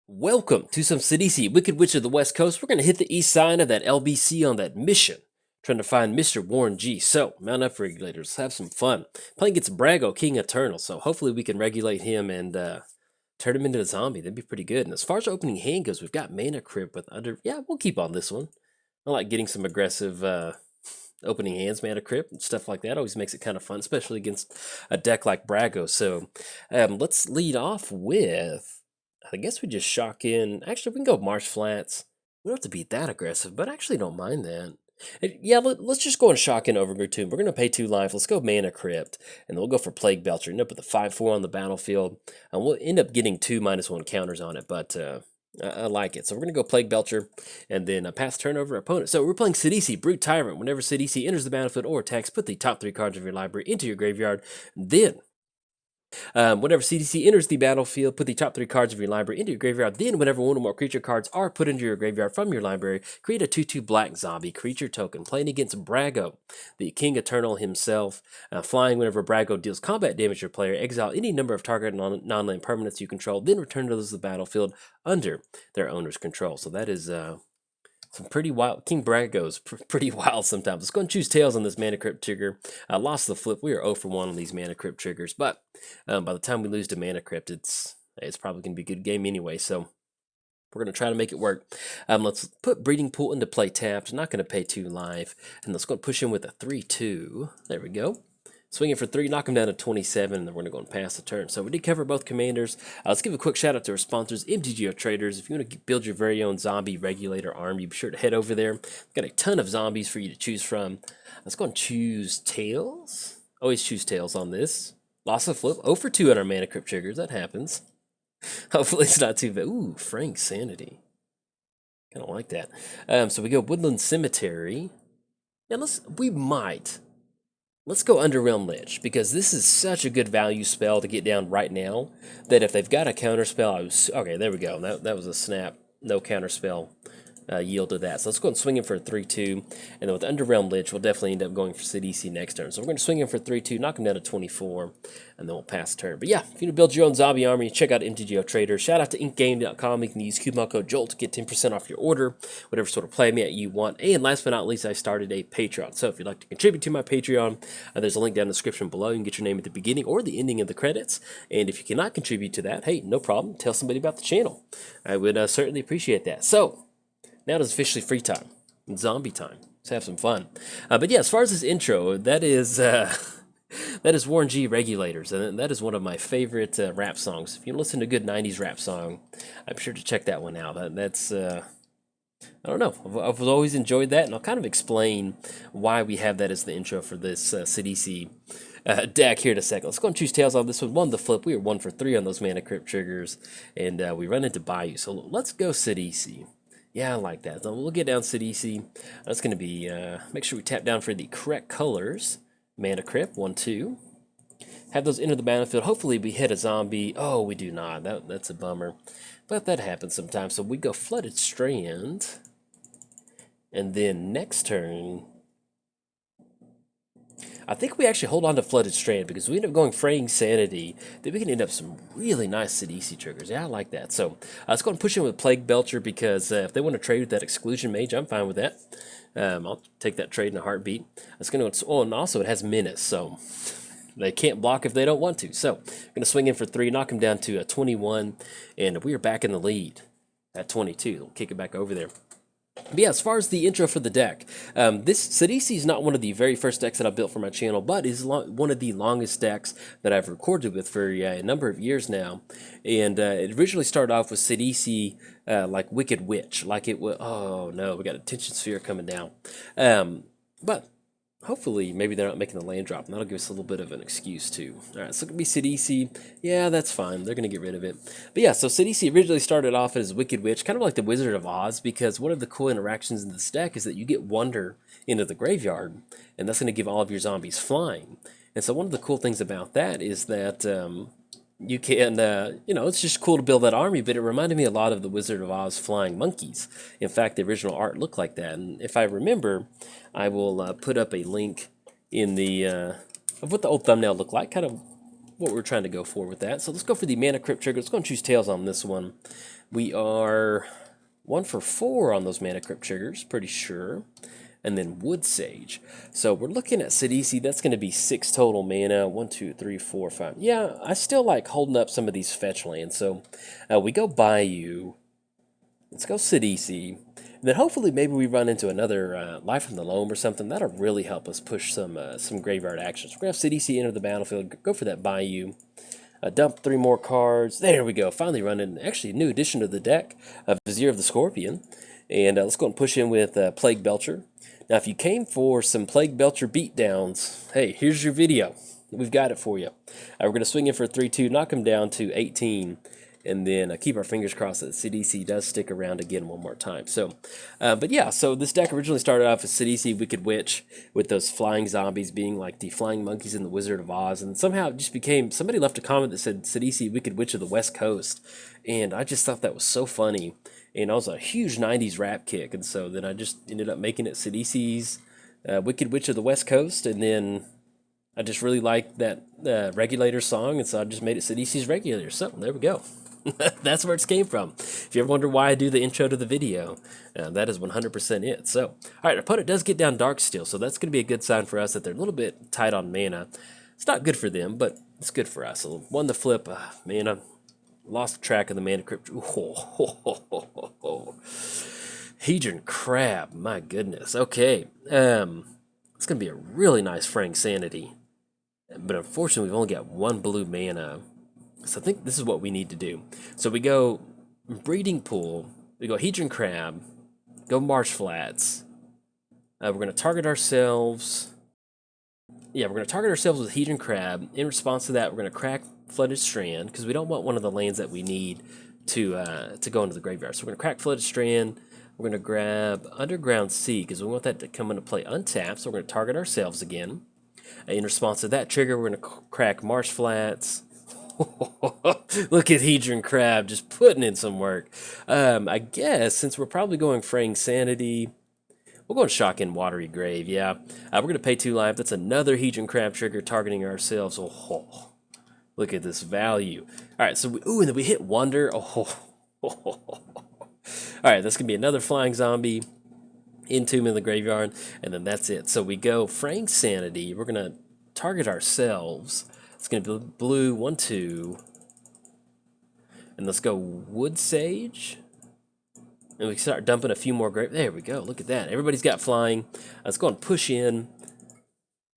Welcome to some Sidisi, Wicked Witch of the West Coast. We're going to hit the east side of that LBC on that mission, trying to find Mr. Warren G. So, mount up, regulators. Have some fun. Playing against Brago, King Eternal. So, hopefully, we can regulate him and turn him into a zombie. That'd be pretty good. And as far as opening hand goes, we've got Mana Crypt with under. Yeah, we'll keep on this one. I like getting some aggressive opening hands, Mana Crypt, and stuff like that. Always makes it kind of fun, especially against a deck like Brago. So, let's lead off with. I guess we just shock in. Actually, we can go Marsh Flats. We don't have to be that aggressive, but I actually don't mind that. Yeah, let's just go and shock in Overgrowth Tomb. We're going to pay 2 life. Let's go Mana Crypt, and then we'll go for Plague Belcher. End up with a 5/4 on the battlefield. And we'll end up getting 2 -1 counters on it, but I like it. So we're going to go Plague Belcher, and then pass turn over our opponent. So we're playing Sidisi, Brute Tyrant. Whenever Sidisi enters the battlefield or attacks, put the top 3 cards of your library into your graveyard. Then whenever CDC enters the battlefield, put the top 3 cards of your library into your graveyard. Then, whenever 1 or more creature cards are put into your graveyard from your library, create a 2/2 black zombie creature token. Playing against Brago, the King Eternal himself. Flying whenever Brago deals combat damage to your player, exile any number of target non-land permanents you control, then return those to the battlefield under their owner's control. So that is some pretty wild. King Brago's pretty wild sometimes. Let's go and choose Tails on this Mana Crypt trigger. Lost the flip. We are 0 for 1 on these Mana Crypt triggers, but by the time we lose to Mana Crypt, it's probably going to be a good game anyway, so we're going to try to make it work. Let's put Breeding Pool into play tapped. Not going to pay 2 life, and let's go and push in with a 3/2. There we go. Swinging for 3, knock him down to 27, and then we're going to go and pass the turn. So we did cover both commanders. Let's give a quick shout out to our sponsors, MTGOTraders. If you want to build your very own zombie regulator army, be sure to head over there. We've got a ton of zombies for you to choose from. Let's go and choose Tails. Always choose Tails on this. Lost the flip. 0 for 2 on our Mana Crypt triggers. That happens. Hopefully it's not too bad. Ooh, Frank Sanity. Kind of like that. So we go Woodland Cemetery. Now let's go Underrealm Lich, because this is such a good value spell to get down right now that if they've got a counter spell, okay, there we go. That was a snap. No counter spell yield to that. So let's go and swing in for a 3/2, and then with Underrealm Lich, we'll definitely end up going for CDC next turn. So we're going to swing in for 3/2, knock him down to 24, and then we'll pass turn. But yeah, if you want to build your own zombie army, check out MTGOTraders. Shout out to inkgame.com. You can use coupon code JOLT to get 10% off your order, whatever sort of play mat you want. And last but not least, I started a Patreon. So if you'd like to contribute to my Patreon, there's a link down in the description below. You can get your name at the beginning or the ending of the credits. And if you cannot contribute to that, hey, no problem. Tell somebody about the channel. I would certainly appreciate that. So now it is officially free time, zombie time. Let's have some fun. But yeah, as far as this intro, that is Warren G. Regulators, and that is one of my favorite rap songs. If you listen to a good 90s rap song, I'm sure to check that one out. That's I don't know. I've always enjoyed that, and I'll kind of explain why we have that as the intro for this CDC deck here in a second. Let's go and choose Tails on this one. 1 the flip. We are 1 for 3 on those Mana Crypt triggers, and we run into Bayou. So let's go CDC. Yeah, I like that. So we'll get down Sidisi. That's going to be, make sure we tap down for the correct colors. Mana Crypt, 1/2. Have those enter the battlefield. Hopefully we hit a zombie. Oh, we do not. That's a bummer. But that happens sometimes. So we go Flooded Strand. And then next turn, I think we actually hold on to Flooded Strand because we end up going Fraying Sanity. Then we can end up some really nice Sidisi triggers. Yeah, I like that. So let's go and push in with Plague Belcher because if they want to trade with that Exclusion Mage, I'm fine with that. I'll take that trade in a heartbeat. It's going to. Oh, and also it has Menace, so they can't block if they don't want to. So I'm going to swing in for 3, knock him down to 21, and we are back in the lead at 22. We'll kick it back over there. But yeah, as far as the intro for the deck, this Sidisi is not one of the very first decks that I built for my channel, but is one of the longest decks that I've recorded with for a number of years now. And it originally started off with Sidisi like Wicked Witch, like it was. Oh no, we got a Tension Sphere coming down. But hopefully, maybe they're not making the land drop, and that'll give us a little bit of an excuse, too. All right, so it could be Sidisi. Yeah, that's fine. They're going to get rid of it. But yeah, so Sidisi originally started off as Wicked Witch, kind of like the Wizard of Oz, because one of the cool interactions in this deck is that you get Wonder into the graveyard, and that's going to give all of your zombies flying. And so one of the cool things about that is that you can, it's just cool to build that army, but it reminded me a lot of the Wizard of Oz flying monkeys. In fact, the original art looked like that, and if I remember, I will put up a link in the of what the old thumbnail looked like. Kind of what we're trying to go for with that. So let's go for the Mana Crypt trigger. Let's go and choose Tails on this one. We are 1 for 4 on those Mana Crypt triggers, pretty sure. And then Wood Sage. So we're looking at Sidisi. That's going to be 6 total mana. 1, 2, 3, 4, 5. Yeah, I still like holding up some of these fetch lands. So we go Bayou. Let's go Sidisi. And then hopefully maybe we run into another Life from the Loam or something. That'll really help us push some graveyard actions. We're going to have Sidisi enter the battlefield. Go for that Bayou. Dump 3 more cards. There we go. Finally running actually a new addition to the deck. Vizier of the Scorpion. And let's go and push in with Plague Belcher. Now, if you came for some Plague Belcher beatdowns, hey, here's your video. We've got it for you. We're going to swing in for 3-2, knock him down to 18, and then keep our fingers crossed that Sidisi does stick around again one more time. So, but yeah, so this deck originally started off as Sidisi, Wicked Witch, with those flying zombies being like the flying monkeys in the Wizard of Oz, and somehow it just became, somebody left a comment that said Sidisi, Wicked Witch of the West Coast, and I just thought that was so funny. And I was a huge 90s rap kick, and so then I just ended up making it Sidisi's Wicked Witch of the West Coast, and then I just really liked that Regulator song, and so I just made it Sidisi's Regulator. So there we go. That's where it came from. If you ever wonder why I do the intro to the video, that is 100% it. So, all right, our opponent does get down Dark Steel, so that's going to be a good sign for us that they're a little bit tight on mana. It's not good for them, but it's good for us. So won the flip, mana. Lost track of the Mana Crypt. Hedron Crab, my goodness. Okay, it's going to be a really nice Frank Sanity. But unfortunately, we've only got 1 blue mana. So I think this is what we need to do. So we go Breeding Pool, we go Hedron Crab, go Marsh Flats. We're going to target ourselves. Yeah, we're going to target ourselves with Hedron Crab. In response to that, we're going to crack Flooded Strand, because we don't want one of the lands that we need to go into the graveyard. So we're going to crack Flooded Strand. We're going to grab Underground Sea, because we want that to come into play untapped. So we're going to target ourselves again. In response to that trigger, we're going to crack Marsh Flats. Look at Hedron Crab just putting in some work. I guess since we're probably going Fraying Sanity, we'll go and Shock in Watery Grave, yeah. We're going to pay 2 life. That's another Hedron Crab trigger targeting ourselves. Oh, look at this value. All right, so and then we hit Wonder. All right, that's going to be another Flying Zombie. Entomb in the graveyard, and then that's it. So we go Fraying Sanity. We're going to target ourselves. It's going to be blue, 1, 2. And let's go Wood Sage. And we start dumping a few more grave. There we go. Look at that. Everybody's got flying. Let's go and push in.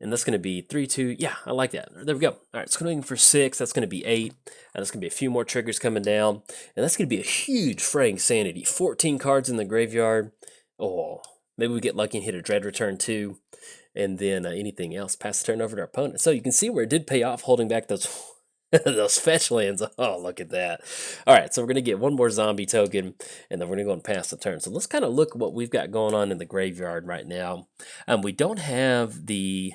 And that's going to be 3, 2. Yeah, I like that. There we go. All right, it's going for 6. That's going to be 8. And that's going to be a few more triggers coming down. And that's going to be a huge Fraying Sanity. 14 cards in the graveyard. Oh, maybe we get lucky and hit a Dread Return too. And then anything else, pass the turn over to our opponent. So you can see where it did pay off holding back those those fetch lands. Oh, look at that. All right, so we're going to get 1 more zombie token, and then we're going to go and pass the turn. So let's kind of look at what we've got going on in the graveyard right now. We don't have the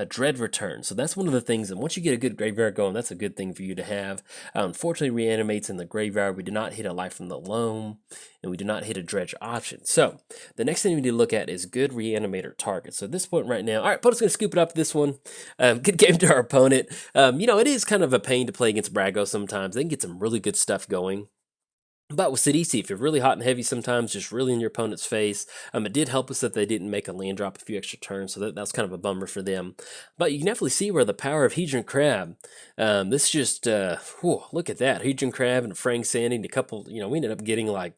Dread Return. So that's one of the things, and once you get a good graveyard going, that's a good thing for you to have. Unfortunately, Reanimate's in the graveyard. We did not hit a Life from the Loam, and we did not hit a Dredge option. So the next thing we need to look at is good Reanimator target. So at this point right now, all right, opponent's going to scoop it up this one. Good game to our opponent. You know, it is kind of a pain to play against Brago sometimes. They can get some really good stuff going. But with Sidisi, if you're really hot and heavy sometimes, just really in your opponent's face, it did help us that they didn't make a land drop a few extra turns, so that was kind of a bummer for them. But you can definitely see where the power of Hedron Crab, this just, look at that. Hedron Crab and Fraying Sanity and a couple, you know, we ended up getting like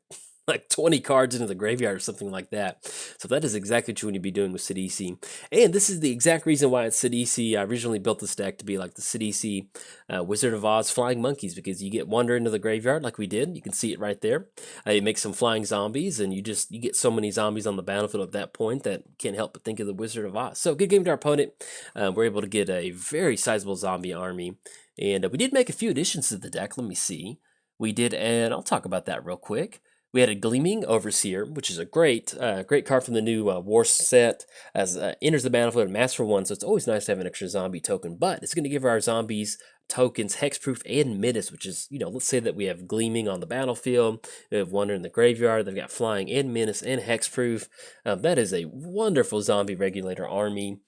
20 cards into the graveyard or something like that. So that is exactly what you need to be doing with Sidisi. And this is the exact reason why it's Sidisi. I originally built this deck to be like the Sidisi Wizard of Oz Flying Monkeys, because you get Wonder into the graveyard like we did. You can see it right there. You make some flying zombies, and you get so many zombies on the battlefield at that point that you can't help but think of the Wizard of Oz. So good game to our opponent. We're able to get a very sizable zombie army. And we did make a few additions to the deck. Let me see. We did, and I'll talk about that real quick. We had a Gleaming Overseer, which is a great card from the new War set, as enters the battlefield and masks for 1, so it's always nice to have an extra zombie token, but it's going to give our zombies tokens, hexproof, and menace, which is, let's say that we have gleaming on the battlefield, we have wonder in the graveyard, they've got flying and menace and hexproof. That is a wonderful zombie regulator army.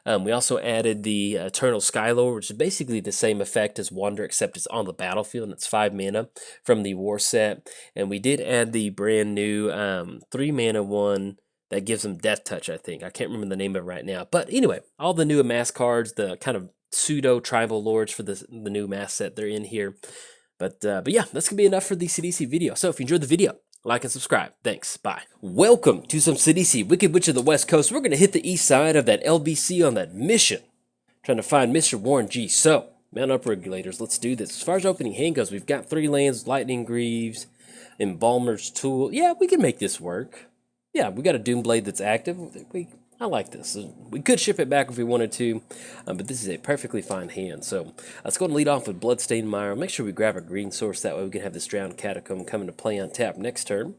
We also added the Eternal Skylord, which is basically the same effect as wonder, except it's on the battlefield, and it's 5 mana from the war set. And we did add the brand new 3 mana one that gives them Death Touch, I think. I can't remember the name of it right now. But anyway, all the new amass cards, the kind of pseudo tribal lords for the new mass set, they're in here. But yeah, that's gonna be enough for the Sidisi video. So if you enjoyed the video, like and subscribe. Thanks. Bye. Welcome to some Sidisi, Wicked Witch of the West Coast. We're gonna hit the east side of that LBC on that mission, trying to find Mr. Warren G. So mount up, regulators. Let's do this. As far as opening hand goes, we've got 3 lands, Lightning Greaves, Embalmer's Tool. Yeah, we can make this work. Yeah, we got a Doomblade that's active. I like this. We could ship it back if we wanted to, but this is a perfectly fine hand. So let's go and lead off with Bloodstained Mire. Make sure we grab a green source. That way we can have this Drowned Catacomb coming to play on tap next turn.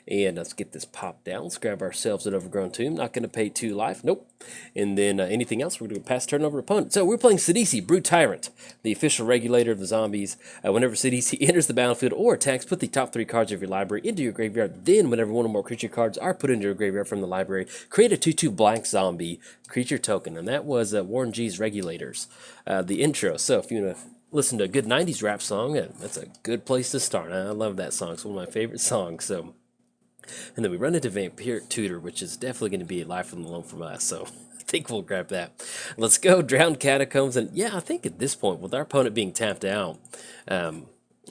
And let's get this popped down. Let's grab ourselves an Overgrown Tomb. Not going to pay 2 life. Nope. And then anything else, we're going to pass turn over opponent. So we're playing Sidisi, Brute Tyrant, the official regulator of the zombies. Whenever Sidisi enters the battlefield or attacks, put the top 3 cards of your library into your graveyard. Then, whenever 1 or more creature cards are put into your graveyard from the library, create a 2/2 black zombie creature token. And that was Warren G's Regulators, the intro. So if you want to listen to a good 90s rap song, that's a good place to start. I love that song. It's one of my favorite songs. So. And then we run into Vampire Tutor, which is definitely going to be a life from the loan from us. So I think we'll grab that. Let's go. Drowned Catacombs. And yeah, I think at this point, with our opponent being tapped out,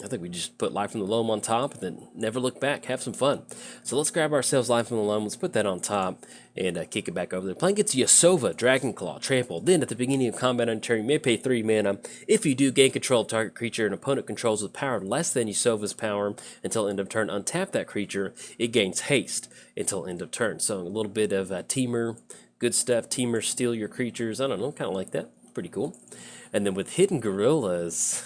I think we just put Life from the Loam on top and then never look back. Have some fun. So let's grab ourselves Life from the Loam. Let's put that on top and kick it back over there. Playing gets Yasova, Dragonclaw, Trample. Then at the beginning of combat on turn, you may pay 3 mana. If you do, gain control of target creature an opponent controls with power less than Yasova's power until end of turn. Untap that creature. It gains haste until end of turn. So a little bit of Teamer, good stuff. Teamer, steal your creatures. I don't know, kind of like that. Pretty cool. And then with Hidden Gorillas...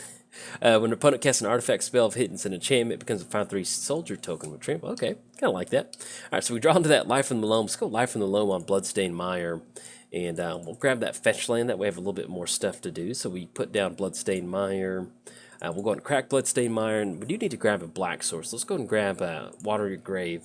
when an opponent casts an artifact, spell of hit, and an enchantment, it becomes a 5/3 soldier token with trample. Okay, kind of like that. All right, so we draw into that Life from the Loam. Let's go Life from the Loam on Bloodstained Mire. And we'll grab that fetch land. That way we have a little bit more stuff to do. So we put down Bloodstained Mire. We'll go ahead and crack Bloodstained Mire. And we do need to grab a black source. Let's go ahead and grab Water Your Grave.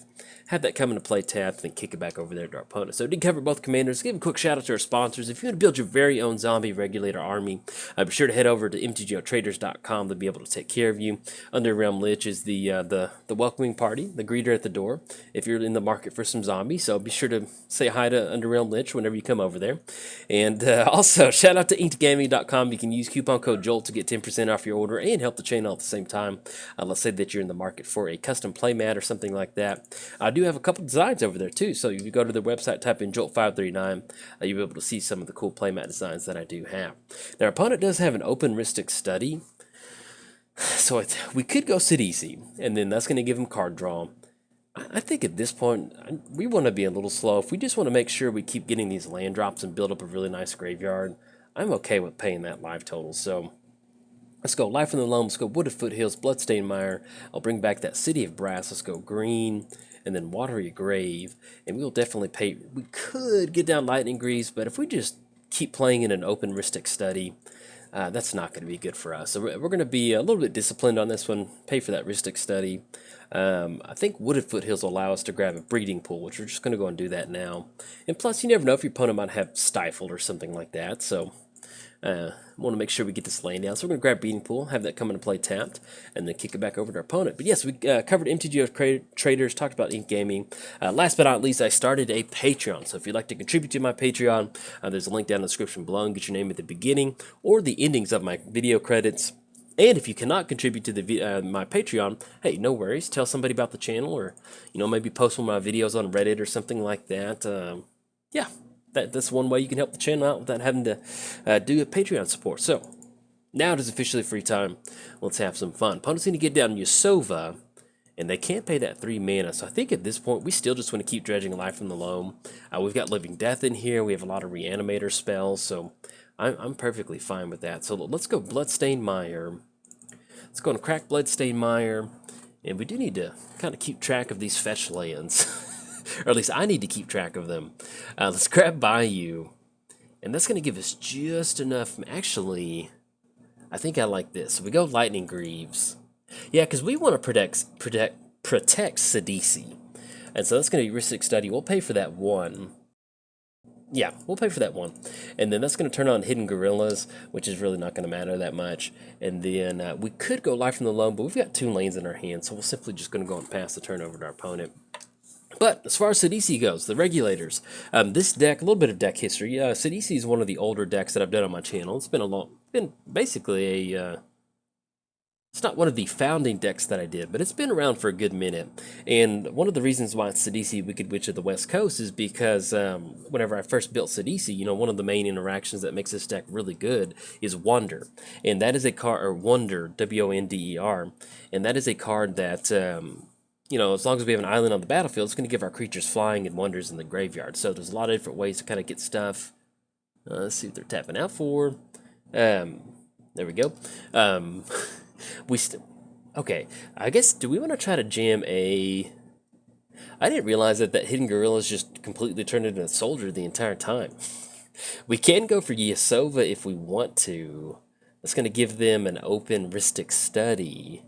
Have that come into play tapped, then kick it back over there to our opponent. So we did cover both commanders. Give a quick shout out to our sponsors. If you want to build your very own zombie regulator army, be sure to head over to MTGOTraders.com to be able to take care of you. Underrealm Lich is the welcoming party, the greeter at the door, if you're in the market for some zombies. So be sure to say hi to Underrealm Lich whenever you come over there. And also, shout out to inkgaming.com. You can use coupon code JOLT to get 10% off your order and help the channel at the same time. Let's say that you're in the market for a custom playmat or something like that. I do have a couple designs over there too, so if you go to their website, type in JOLT539, you'll be able to see some of the cool playmat designs that I do have. Now, our opponent does have an open Ristic Study, so we could go Sidisi, and then that's going to give him card draw. I think at this point, we want to be a little slow. If we just want to make sure we keep getting these land drops and build up a really nice graveyard, I'm okay with paying that life total. So let's go Life from the Loam. Let's go Wooded Foothills, Bloodstained Mire. I'll bring back that City of Brass. Let's go green, and then Water Your Grave. And we'll definitely pay. We could get down Lightning Greaves, but if we just keep playing in an open Ristic Study, that's not going to be good for us. So we're going to be a little bit disciplined on this one. Pay for that Ristic Study. I think Wooded Foothills will allow us to grab a Breeding Pool, which we're just going to go and do that now. And plus, you never know if your opponent might have Stifled or something like that. So want to make sure we get this lane down. So we're going to grab Breeding Pool, have that come into play tapped, and then kick it back over to our opponent. But yes, we covered MTGOTraders, talked about Ink Gaming. Last but not least, I started a Patreon. So if you'd like to contribute to my Patreon, there's a link down in the description below, and get your name at the beginning or the endings of my video credits. And if you cannot contribute to my Patreon, hey, no worries. Tell somebody about the channel, or maybe post one of my videos on Reddit or something like that. Yeah. That's one way you can help the channel out without having to do a Patreon support. So, now it is officially free time. Let's have some fun. Opponents need to get down Yasova, and they can't pay that 3 mana. So I think at this point, we still just want to keep dredging Life from the Loam. We've got Living Death in here. We have a lot of Reanimator spells, so I'm perfectly fine with that. So let's go Bloodstained Mire. Let's go and crack Bloodstained Mire. And we do need to kind of keep track of these fetch lands. Or at least I need to keep track of them. Let's grab Bayou. And that's going to give us just enough. Actually, I think I like this. So we go Lightning Greaves. Yeah, because we want to protect Sidisi. And so that's going to be Ristic Study. We'll pay for that one. Yeah, we'll pay for that one. And then that's going to turn on Hidden Gorillas, which is really not going to matter that much. And then we could go Life from the Loam, but we've got 2 lanes in our hand, so we're simply just going to go and pass the turn over to our opponent. But as far as Sidisi goes, the Regulators, this deck, a little bit of deck history. Sidisi is one of the older decks that I've done on my channel. It's been basically it's not one of the founding decks that I did, but it's been around for a good minute. And one of the reasons why it's Sidisi Wicked Witch of the West Coast is because whenever I first built Sidisi, one of the main interactions that makes this deck really good is Wonder. And that is a card, or Wonder, W-O-N-D-E-R. And that is a card that, as long as we have an island on the battlefield, it's going to give our creatures flying and wonders in the graveyard. So there's a lot of different ways to kind of get stuff. Let's see what they're tapping out for. There we go. Okay, I guess, do we want to try to jam a... I didn't realize that Hidden Gorilla's just completely turned into a soldier the entire time. We can go for Yasova if we want to. That's going to give them an open Ristic Study.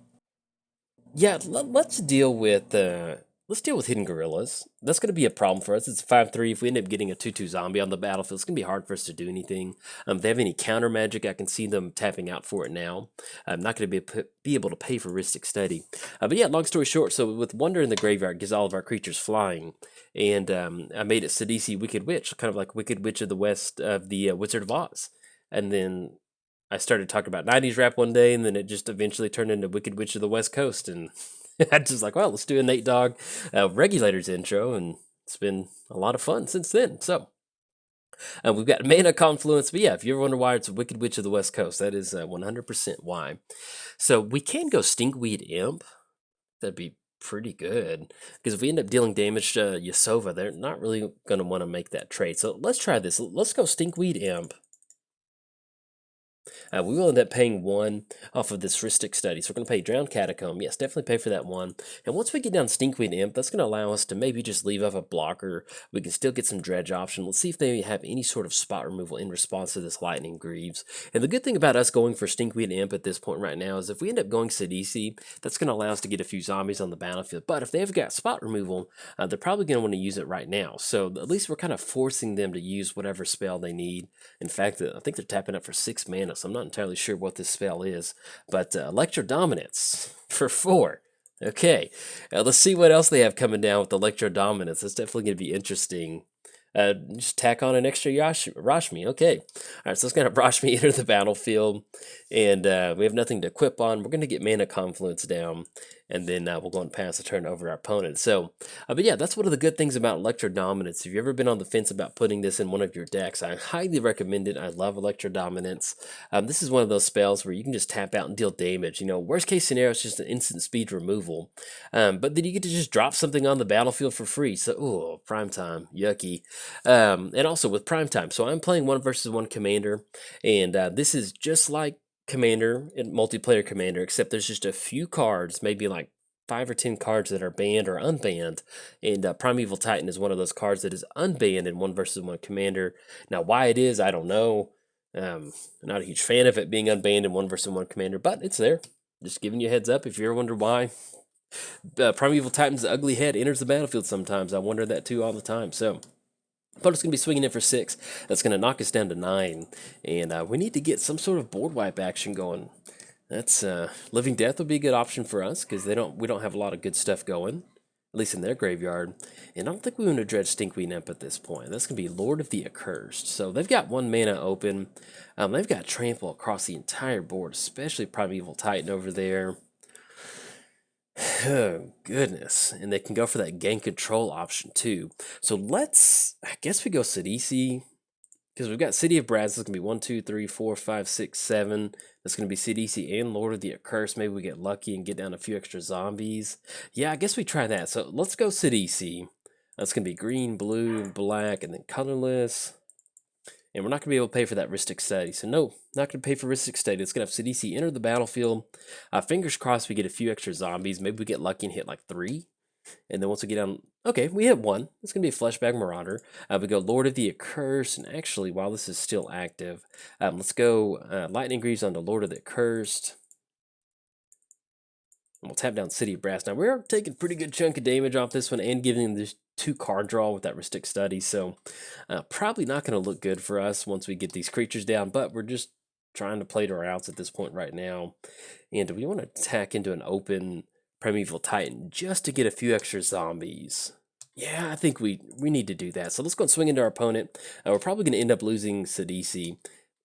Yeah, let's deal with Hidden Gorillas. That's going to be a problem for us. It's 5/3. If we end up getting a 2/2 zombie on the battlefield, it's going to be hard for us to do anything. If they have any counter magic, I can see them tapping out for it now. I'm not going to be able to pay for Ristic Study. But yeah, long story short, so with Wonder in the graveyard, gives all of our creatures flying. And I made it Sidisi Wicked Witch, kind of like Wicked Witch of the West of the Wizard of Oz. And then I started talking about 90s rap one day, and then it just eventually turned into Wicked Witch of the West Coast. And I just like, well, let's do a Nate Dogg Regulators intro, and it's been a lot of fun since then. So we've got Mana Confluence, but yeah, if you ever wonder why it's Wicked Witch of the West Coast, that is 100% why. So we can go Stinkweed Imp. That'd be pretty good, because if we end up dealing damage to Yasova, they're not really going to want to make that trade. So let's try this. Let's go Stinkweed Imp. We will end up paying 1 off of this Ristic Study. So we're going to pay Drowned Catacomb. Yes, definitely pay for that 1. And once we get down Stinkweed Imp, that's going to allow us to maybe just leave off a blocker. We can still get some dredge option. Let's see if they have any sort of spot removal in response to this Lightning Greaves. And the good thing about us going for Stinkweed Imp at this point right now is if we end up going Sidisi, that's going to allow us to get a few zombies on the battlefield. But if they've got spot removal, they're probably going to want to use it right now. So at least we're kind of forcing them to use whatever spell they need. In fact, I think they're tapping up for 6 mana, so I'm not entirely sure what this spell is, but Electro Dominance for 4. Okay, let's see what else they have coming down with Electro Dominance. That's definitely going to be interesting. Just tack on an extra Rashmi. Okay, all right, so it's going to Rashmi enter the battlefield, and we have nothing to equip on. We're going to get Mana Confluence down, and then we'll go and pass the turn over to our opponent. So, but yeah, that's one of the good things about Electro Dominance. If you've ever been on the fence about putting this in one of your decks, I highly recommend it. I love Electro Dominance. This is one of those spells where you can just tap out and deal damage. Worst case scenario, it's just an instant speed removal. But then you get to just drop something on the battlefield for free. So, oh, prime time, yucky. And also with prime time. So I'm playing 1 versus 1 Commander, and this is just like Commander and multiplayer Commander, except there's just a few cards, maybe like 5 or 10 cards that are banned or unbanned, and Primeval Titan is one of those cards that is unbanned in 1 versus 1 Commander. Now, why it is, I don't know. I'm not a huge fan of it being unbanned in 1 versus 1 Commander, but it's there. Just giving you a heads up if you ever wonder why. Primeval Titan's ugly head enters the battlefield sometimes. I wonder that too all the time. So opponent's going to be swinging in for 6. That's going to knock us down to 9. And we need to get some sort of board wipe action going. That's Living Death would be a good option for us, because we don't have a lot of good stuff going, at least in their graveyard. And I don't think we want to dredge Stinkweed Imp at this point. That's going to be Lord of the Accursed. So they've got 1 mana open. They've got Trample across the entire board, especially Primeval Titan over there. Oh, goodness. And they can go for that Gain Control option, too. So I guess we go Sidisi, because we've got City of Brass. It's going to be 1, 2, 3, 4, 5, 6, 7. That's going to be Sidisi and Lord of the Accursed. Maybe we get lucky and get down a few extra zombies. Yeah, I guess we try that. So let's go Sidisi. That's going to be green, blue, black, and then colorless. And we're not going to be able to pay for that Ristic Study. So no, not going to pay for Ristic Study. It's going to have Sidisi enter the battlefield. Fingers crossed we get a few extra zombies. Maybe we get lucky and hit like 3. And then once we get down Okay, we hit one. It's going to be a Fleshback Marauder. We go Lord of the Accursed, and actually, while this is still active, let's go Lightning Greaves onto Lord of the Accursed. And we'll tap down City of Brass. Now, we're taking a pretty good chunk of damage off this one and giving them this 2-card draw with that Ristic Study, so probably not going to look good for us once we get these creatures down, but we're just trying to play to our outs at this point right now. And we want to attack into an open Primeval Titan just to get a few extra zombies. Yeah, I think we need to do that. So let's go and swing into our opponent. We're probably going to end up losing Sidisi.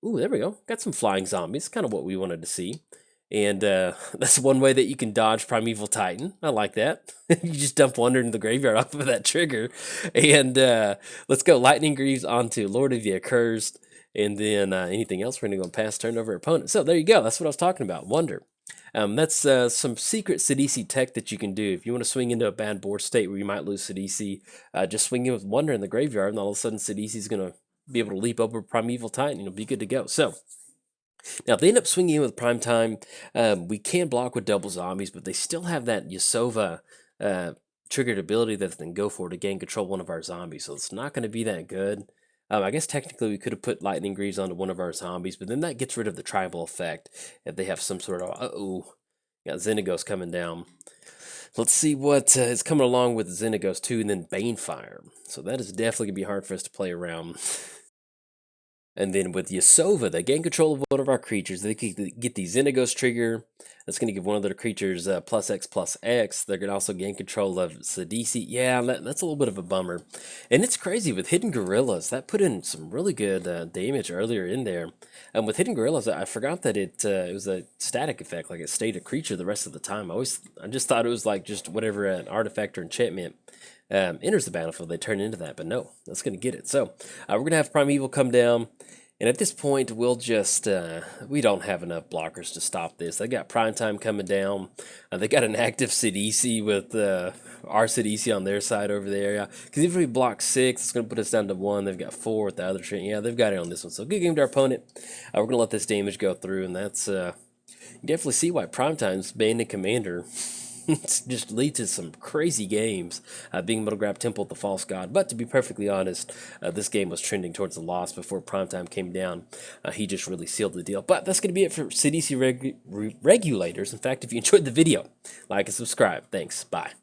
Ooh, there we go. Got some flying zombies. Kind of what we wanted to see. And that's one way that you can dodge Primeval Titan. I like that. You just dump one into the graveyard off of that trigger. And let's go Lightning Greaves onto Lord of the Accursed. And then anything else, we're going to go past turn over opponent. So there you go. That's what I was talking about. Wonder. That's some secret Sidisi tech that you can do. If you want to swing into a bad board state where you might lose Sidisi, just swing in with Wonder in the graveyard, and all of a sudden Sidisi is going to be able to leap over Primeval Titan, and you'll be good to go. So, now if they end up swinging in with Prime Time, we can block with double zombies, but they still have that Yasova triggered ability that they can go for to gain control of one of our zombies, so it's not going to be that good. I guess technically we could have put Lightning Greaves onto one of our zombies, but then that gets rid of the tribal effect if they have some sort of, got Xenagos coming down. Let's see what is coming along with Xenagos too, and then Banefire. So that is definitely going to be hard for us to play around. And then with Yasova, they gain control of one of our creatures. They can get the Xenagos trigger. That's going to give one of their creatures +X/+X. They're going to also gain control of Sidisi. Yeah, that's a little bit of a bummer. And it's crazy with Hidden Gorillas. That put in some really good damage earlier in there. And with Hidden Gorillas, I forgot that it was a static effect, like it stayed a creature the rest of the time. I just thought it was like just whatever an artifact or enchantment enters the battlefield, they turn into that, but no, that's going to get it. So we're going to have Primeval come down, and at this point, we'll just, we don't have enough blockers to stop this. They got Prime Time coming down. They got an active Sidisi with our Sidisi on their side over there. Because if we block 6, it's going to put us down to 1. They've got 4 with the other trait. Yeah, they've got it on this one. So good game to our opponent. We're going to let this damage go through, and that's, you definitely see why Prime Time's banned in Commander. It just leads to some crazy games, being able to grab Temple of the False God. But to be perfectly honest, this game was trending towards the loss before Primetime came down. He just really sealed the deal. But that's going to be it for Sidisi Regulators. In fact, if you enjoyed the video, like and subscribe. Thanks. Bye.